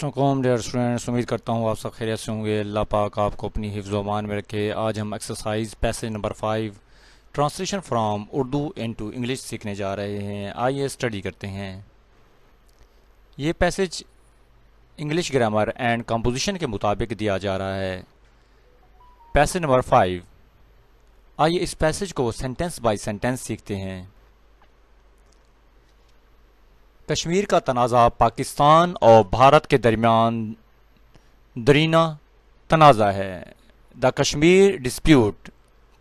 السلام علیکم dear students, امید کرتا ہوں آپ سب خیریت سے ہوں گے۔ اللہ پاک آپ کو اپنی حفظ و امان میں رکھے۔ آج ہم exercise passage number 5 translation from Urdu into English سیکھنے جا رہے ہیں۔ آئیے اسٹڈی کرتے ہیں۔ یہ passage English grammar and composition کے مطابق دیا جا رہا ہے۔ پیسج نمبر 5، آئیے اس پیسج کو سینٹنس بائی سینٹنس سیکھتے ہیں۔ کشمیر کا تنازع پاکستان اور بھارت کے درمیان درینہ تنازع ہے۔ دا کشمیر ڈسپیوٹ،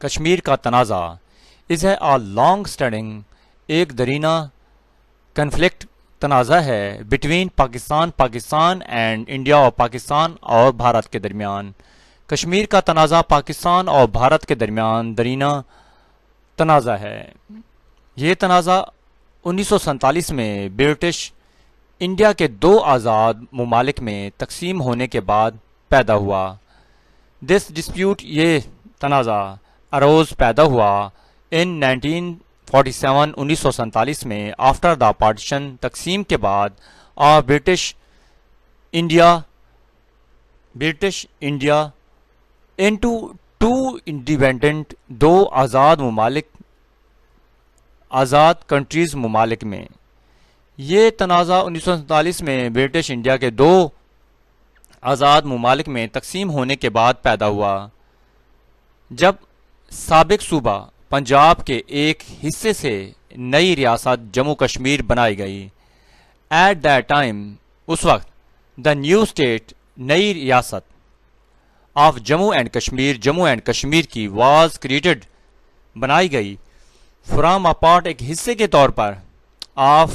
کشمیر کا تنازع از اے لانگ اسٹینڈنگ، ایک درینہ کنفلکٹ تنازع ہے بٹوین پاکستان اینڈ انڈیا، اور پاکستان اور بھارت کے درمیان۔ کشمیر کا تنازع پاکستان اور بھارت کے درمیان درینہ تنازع ہے۔ یہ تنازع 1947 میں برٹش انڈیا کے دو آزاد ممالک میں تقسیم ہونے کے بعد پیدا ہوا۔ دس ڈسپیوٹ، یہ تنازع اروز پیدا ہوا ان 1947، 1947 میں، آفٹر دا پارٹیشن، تقسیم کے بعد، of British India into two independent, دو آزاد کنٹریز ممالک میں۔ یہ تنازع 1947 میں برٹش انڈیا کے دو آزاد ممالک میں تقسیم ہونے کے بعد پیدا ہوا، جب سابق صوبہ پنجاب کے ایک حصے سے نئی ریاست جموں کشمیر بنائی گئی۔ ایٹ دیٹ ٹائم، اس وقت، دا نیو اسٹیٹ، نئی ریاست، آف جموں اینڈ کشمیر کی واز کریٹڈ، بنائی گئی، فرام اے پارٹ، ایک حصے کے طور پر، آف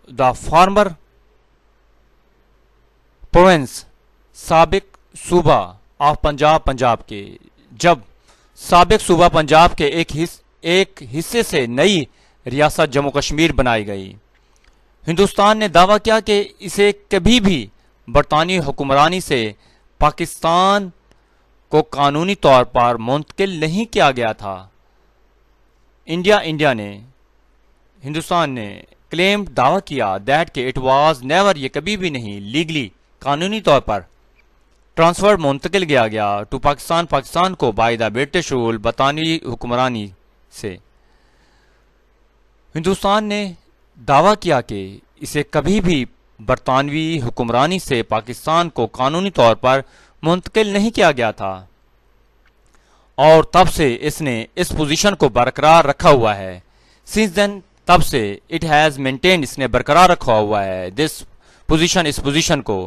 دا فارمر پروونس، سابق صوبہ، آف پنجاب کے، جب سابق صوبہ پنجاب کے ایک حصے سے نئی ریاست جموں کشمیر بنائی گئی۔ ہندوستان نے دعویٰ کیا کہ اسے کبھی بھی برطانوی حکمرانی سے پاکستان کو قانونی طور پر منتقل نہیں کیا گیا تھا۔ ہندوستان نے کلیم، دعویٰ کیا، دیٹ کہ اٹ واز نیور، یہ کبھی بھی نہیں، لیگلی، قانونی طور پر، ٹرانسفر، منتقل کیا گیا، ٹو پاکستان کو، بائی دا برٹش رول، برطانوی حکمرانی سے۔ ہندوستان نے دعویٰ کیا کہ اسے کبھی بھی برطانوی حکمرانی سے پاکستان کو قانونی طور پر منتقل نہیں کیا گیا تھا، اور تب سے اس نے اس پوزیشن کو برقرار رکھا ہوا ہے۔ سنس دین، تب سے، اٹ ہیز مینٹینڈ، اس نے برقرار رکھا ہوا ہے، دس پوزیشن، اس پوزیشن کو،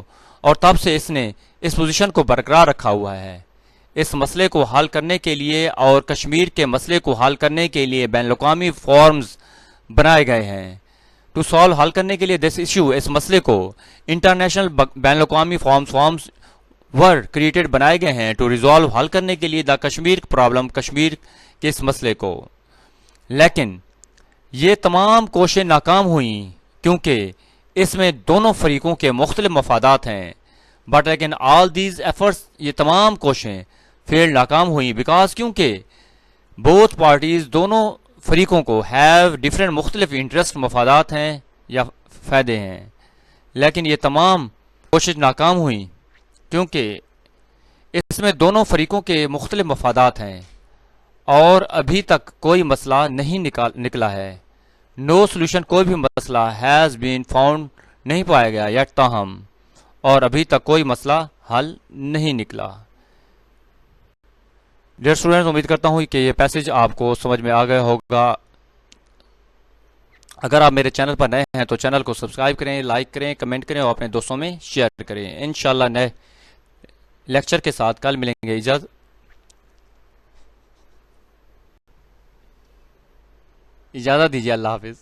اور تب سے اس نے اس پوزیشن کو برقرار رکھا ہوا ہے۔ اس مسئلے کو حل کرنے کے لیے اور کشمیر کے مسئلے کو حل کرنے کے لیے بین الاقوامی فورمز بنائے گئے ہیں۔ ٹو سالو، حل کرنے کے لیے، دس ایشو، اس مسئلے کو، انٹرنیشنل، بین الاقوامی فارمز ور کریٹڈ، بنائے گئے ہیں، ٹو ریزالو، حل کرنے کے لیے، دا کشمیر پرابلم، کشمیر کے اس مسئلے کو۔ لیکن یہ تمام کوششیں ناکام ہوئیں کیونکہ اس میں دونوں فریقوں کے مختلف مفادات ہیں۔ بٹ لیکن آل دیز ایفرٹس، یہ تمام کوششیں فیل، ناکام ہوئیں، بیکاز، کیونکہ بوتھ پارٹیز، دونوں فریقوں کو، ہیو ڈفرینٹ، مختلف انٹرسٹ، مفادات ہیں یا فائدے ہیں۔ لیکن یہ تمام کوشش ناکام ہوئیں کیونکہ اس میں دونوں فریقوں کے مختلف مفادات ہیں، اور ابھی تک کوئی مسئلہ نہیں نکلا ہے۔ نو سولوشن، کوئی بھی مسئلہ، ہیز بین فاؤنڈ، نہیں پایا گیا، یا تاہم، اور ابھی تک کوئی مسئلہ حل نہیں نکلا۔ ڈیئر اسٹوڈنٹس، امید کرتا ہوں کہ یہ پیسج آپ کو سمجھ میں آ گیا ہوگا۔ اگر آپ میرے چینل پر نئے ہیں تو چینل کو سبسکرائب کریں، لائک کریں، کمنٹ کریں، اور اپنے دوستوں میں شیئر کریں۔ انشاءاللہ نئے لیکچر کے ساتھ کل ملیں گے۔ اجازت دیجیے، اللہ حافظ۔